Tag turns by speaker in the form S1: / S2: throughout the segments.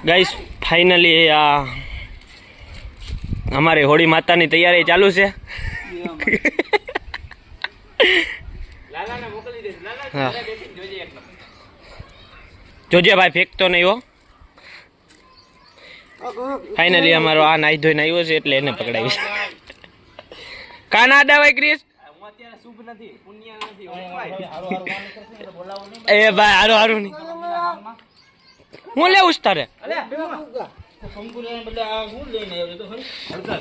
S1: guys finally हमारे होड़ी माता की तैयारी चालू से हाँ जोजे भाई फेंक तो नहीं हो फाइनली अमारो आ नाई धोई आव्यो छे એટલે એને પકડાવી કા ના આડાવાય ક્રિસ હું અત્યારે શુભ નથી પુણ્ય નથી એ ભાઈ હારો હારો ની હું લે ઉસ્તારે અલે કંકુને બદલે આ હું લઈને આવ્યો તો હળદર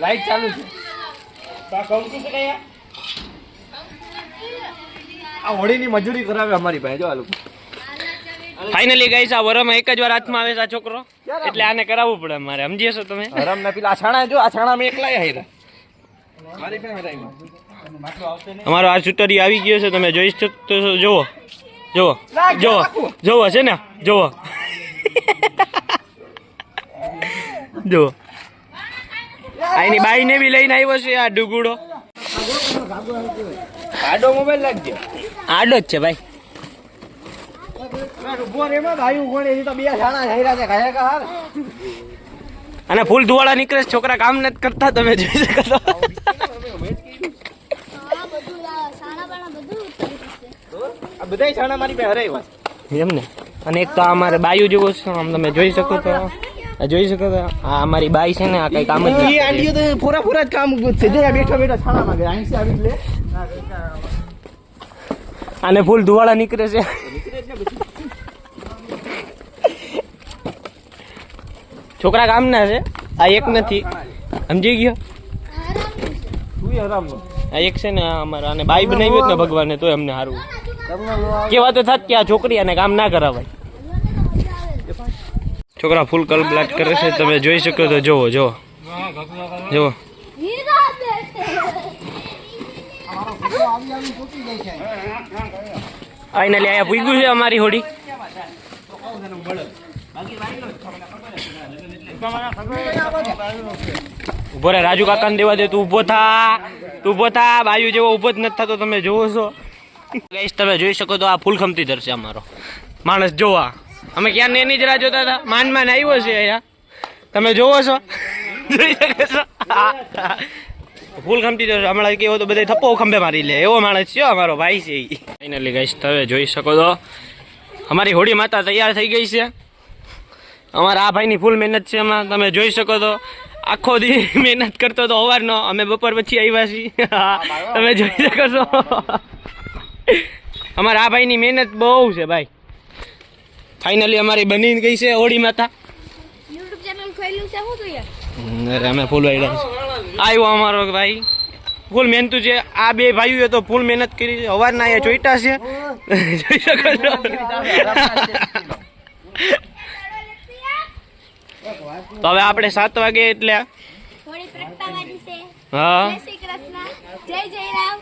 S1: લાઈટ ચાલુ છે તા કંકુ છે કયા આ હોળીની મજૂરી કરાવે અમારી ભાઈ જો આ લોકો फाइनली गाइस आ वरमा एक ज वार हाथ में आवे आ छोकरो એટલે આને કરાવવું પડે મારે સમજી છો તમે હરામ ના પેલા છાણા જો આ છાણા મે એકલા આયા મારી પાસે હરાઈ માટલો આવશે ને અમારો આ શૂટરી આવી ગયો છે તમે જોઈ શકો તો જોવો જોવો જોવો જોવો છે ને જોવો જોવો આની બાઈ ને બી લઈને આવ્યો છે આ ડુગુડો આડો મોબાઈલ લાગજો આડો જ છે ભાઈ અને ફૂલ ધુવાળા નીકળે છોકરા કામ નથી કરતા તમે જોઈ શકો છો બધા છાણા મારી પાસે હરાવ્યા એમ ને અને એક તો અમારે બાયુ જેવો છે આમ તમે જોઈ શકો તો આ અમારી બાઈ છે ને આ કઈ કામ જ નથી આંટીઓ તો પૂરા પૂરા જ કામ છે જો બેઠા બેઠા છાણા માંગે અહીં આવી લે અને ફૂલ ધુવાળા નીકળે છે છોકરા કામ ના છે આ એક નથી સમજી ગયો આ એક છે ને અમારા અને બાઈ બનાવ્યો ને ભગવાને તો અમને સારું કેવા તો થાત કે આ છોકરી આને કામ ના કરાવાય છોકરા ફૂલ કલબલાટ કરે છે તમે જોઈ શકો તો જોવો જોવો જોવો ફાઇનલી આયા પૂગ્યું છે અમારી હોડી ઉભો રે રાજુ કાકા ને દેવા દે તું ઉભો થા બાયુ જેવો ઉભો જ નથી થતો તમે જોવો છો ગાઈસ તમે જોઈ શકો તો આ ફૂલ ખમતી ધરશે અમારો માણસ જોવા અમે ક્યાં ને એની જ રાહ જોતા હતા માન આવ્યો છે અહીંયા તમે જોવો છો જોઈ શકો છો ફૂલ ખમતી ધરશે હમણાં કેવો તો બધા થપ્પો ખંભે મારી લે એવો માણસ છે અમારો ભાઈ છે ફાઇનલી ગાઈસ તમે જોઈ શકો તો અમારી હોળી માતા તૈયાર થઈ ગઈ છે અમારા આ ભાઈની ફૂલ મહેનત છે એમાં તમે જોઈ શકો તો આખો દી મહેનત કરતો તો સવારનો અમે બપોર પછી આવ્યા છીએ તમે જોઈ શકો છો અમારા આ ભાઈની મહેનત બહુ છે ભાઈ ફાઇનલી અમારી બની ગઈ છે હોળી માતા યુટ્યુબ ચેનલ ખોલ્યું છે હું તો યાર અરે અમે ફૂલ વાળ્યા આવ્યો અમારો ભાઈ ફૂલ મહેનત છે આ બે ભાઈઓએ તો ફૂલ મહેનત કરી છે સવારના અહીંયા ચોઈટા છે જોઈ શકો છો તો હવે આપણે 7 વાગે એટલે થોડી પ્રગટાવાની છે હા જય શ્રી કૃષ્ણ જય જય રામ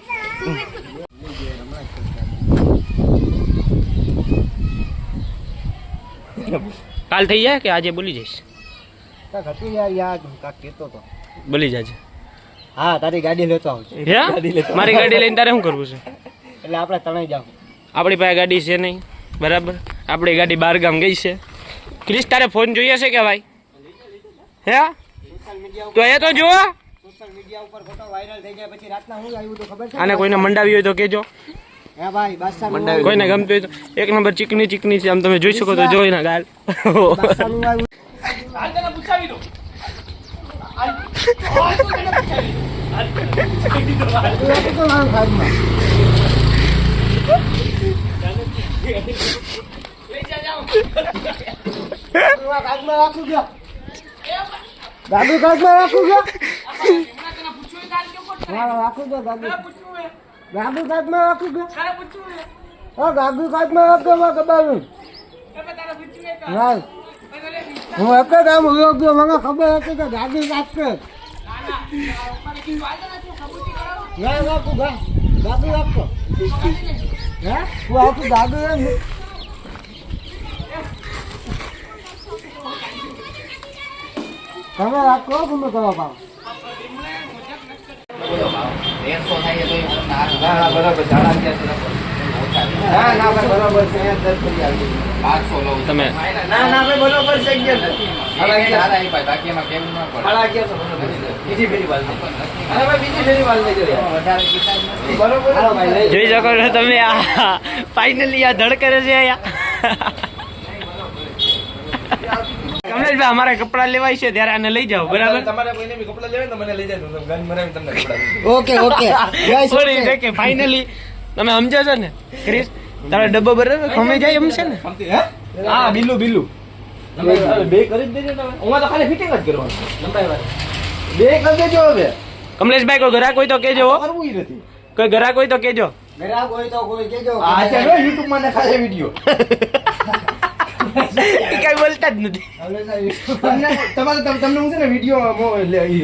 S1: કાલ થઈ જાય કે આજે બોલી જઈશ કાક હતું યાર કાક કહેતો તો બોલી જાજે હા તારી ગાડી લેતો આવજો મારી ગાડી લઈને તારે શું કરવું છે એટલે આપણે તણાઈ જાવ આપણી પાસે ગાડી છે નહીં બરાબર આપણી ગાડી બહાર ગામ ગઈ છે ક્રિસ તારે ફોન જોઈએ છે કે ભાઈ હે તો એ તો જો સોશિયલ મીડિયા ઉપર ફોટો વાયરલ થઈ જાય પછી રાતના હું આવ્યું તો ખબર છે આને કોઈને મંડાવી હોય તો કેજો હે ભાઈ બાદશાહ મંડાવી કોઈને ગમતું હોય તો એક નંબર ચીકની ચીકની છે આમ તમે જોઈ શકો તો જોઈ ના ગાલ બાદશાહનું આવ્યું હાલ તને પૂછાવી દો હાલ તને પૂછાવી તો નામ ખાડમાં લઈ જાઓ કાગમાં રાખું ગયો ગાડી કાગમાં રાખું ગયો રાખું ગયો ગાડી કાગમાં રાખું ગયો હા ગાડી કાગમાં રાખો ગબાનું હા હું એક જ આમ ઉયો ગયો મને ખબર હતી કે ગાડી રાખશે ના રાખું ગાડી રાખો હે હું આખું ગાડી તમે રાખો તમે કરો ભાવ બરાબર ઝાડા ગયા છે તમે જોઈ શકો છો તમે આ ફાઇનલી આ ધડ કરે છે કમલેશભાઈ અમારે કપડા લેવાય છે ત્યારે આને લઈ જાઓ બરાબર તમારે કોઈને બી કપડા લેવાય તો મને લઈ જાજો ગન મરાવી તમને કપડા ઓકે ઓકે ગાઈસ કે ફાઇનલી તમે સમજો છો ને ક્રિસ તારો ડબ્બો બરાબર ખમે જાય એમ છે ને હા બિલ્લુ બિલ્લુ બે કરી દેજો તમે હું તો ખાલી ફિટિંગ જ કરવાનું લંબાઈ વાળી બે કરી દેજો હવે કમલેશભાઈ કોઈ ગ્રાહક હોય તો કેજો કરવું નથી કોઈ ગ્રાહક હોય તો કેજો ગ્રાહક હોય તો કોઈ કેજો આ ચાલો YouTube માં નખાશે વિડિયો કઈ બોલતા જ નથી તમને હું છે ને વિડિયો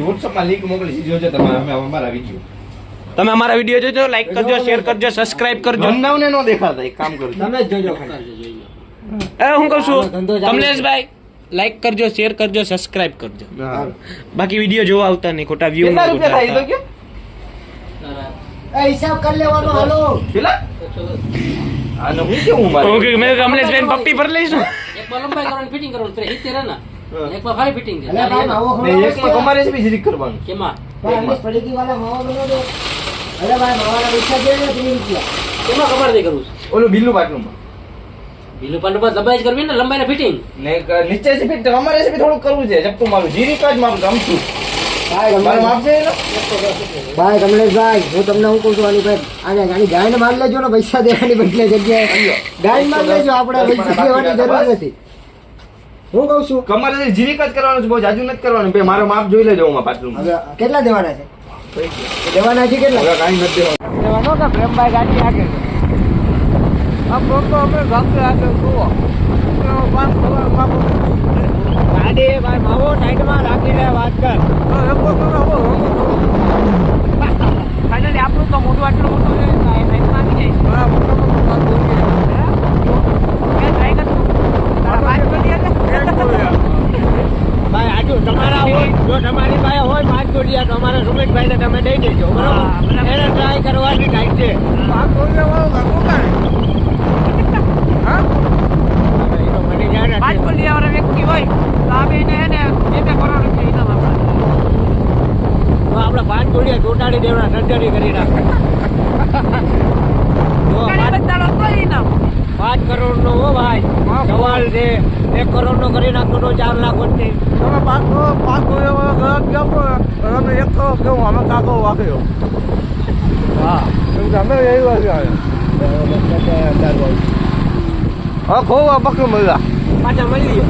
S1: WhatsApp માં લિંક મોકલી જોજો તમે અમારા વિડિયો તમે અમારા વિડિયો જોજો લાઈક કરજો શેર કરજો સબસ્ક્રાઇબ કરજો નવને નો દેખાતા એક કામ કરજો તમે જ જોજો હું કહું છું કમલેશભાઈ લાઈક કરજો શેર કરજો સબસ્ક્રાઇબ કરજો બાકી વિડિયો જોવા આવતા નહીં ખોટા વ્યૂ ના હિસાબ કરી લેવાનો હાલો આનો હું કેવું મારે ઓકે મે કમલેશભાઈ પપ્પી પર લઈશું એક બાર લંબાઈ કરવાની ફિટિંગ કરવાનું તો હિતે રહે ના એક બાર ફારી ફિટિંગ છે એક માં કમારે છે બી જરીક કરવાનું કેમાં ભાઈ અમે પડીકી વાળા માવા બનો દો અરે ભાઈ માવાના પૈસા દે ને 3 રૂપિયા કેમાં કમાર દે કરું ઓલું બિલ્લુ પાટલું માં બિલ્લુ પાટલું પર લંબાઈ જ કરવી ને લંબાઈને ફિટિંગ ને નીચે થી ફિટ અમારે છે બી થોડું કરવું છે જપતું મારું જીરીક જ મારું ગમતું ભાઈ માપ છે ને ભાઈ કમલેશભાઈ હું તમને હું કહું છું આની ભાઈ આને ગાડી ગાયને માર લેજો ને પૈસા દેવાની બદલે જગ્યાએ ગાય માર લેજો આપણે પૈસા દેવાની જરૂર નથી હું કહું છું કમરે જીરીક જ કરવાનું છે બહુ જાજુ નથી કરવાનું બે મારો માપ જોઈ લેજો હું પાટલું કેટલા દેવાના છે દેવાના છે કેટલા હવે કાઈ નથી દેવાનો કે પ્રેમભાઈ ગાડી આગળ આમ તો અમે ગાડી આગળ જુઓ ગાડી ભાઈ માવો ટાઈટમાં રાખીને વાત કર ફાઇનલી આપણું તો મોટું આટલું મોટું છે ટાઈટમાં આવી જાય ભાઈ આજુ તમારા હોય જો તમારી પાસે હોય 5 ગોળિયા તો અમારા સુમિતભાઈ ને તમે દઈ દેજો બરાબર એને ટ્રાય કરવાની ટાઈટ છે 5 ગોળિયા વાળો હા 5 ગોળિયા વાળા વ્યક્તિ હોય તો આપણે એને બે કરોડ રૂપિયા ઇનામ આપણે 5 ગોળિયા ચોટાડી દેવાના સર્જરી કરી નાખે 5 કરોડ નો હો ભાઈ સવાલ છે 1 કરોડ નો કરી નાખો તો 4 લાખ વધશે તમે 5 કરોડ તમે 1 કરોડ કેવું અમે કાકો વાગ્યો હા તમે એવી વાત હા ખોવા પકડ મળ્યા પાછા મળી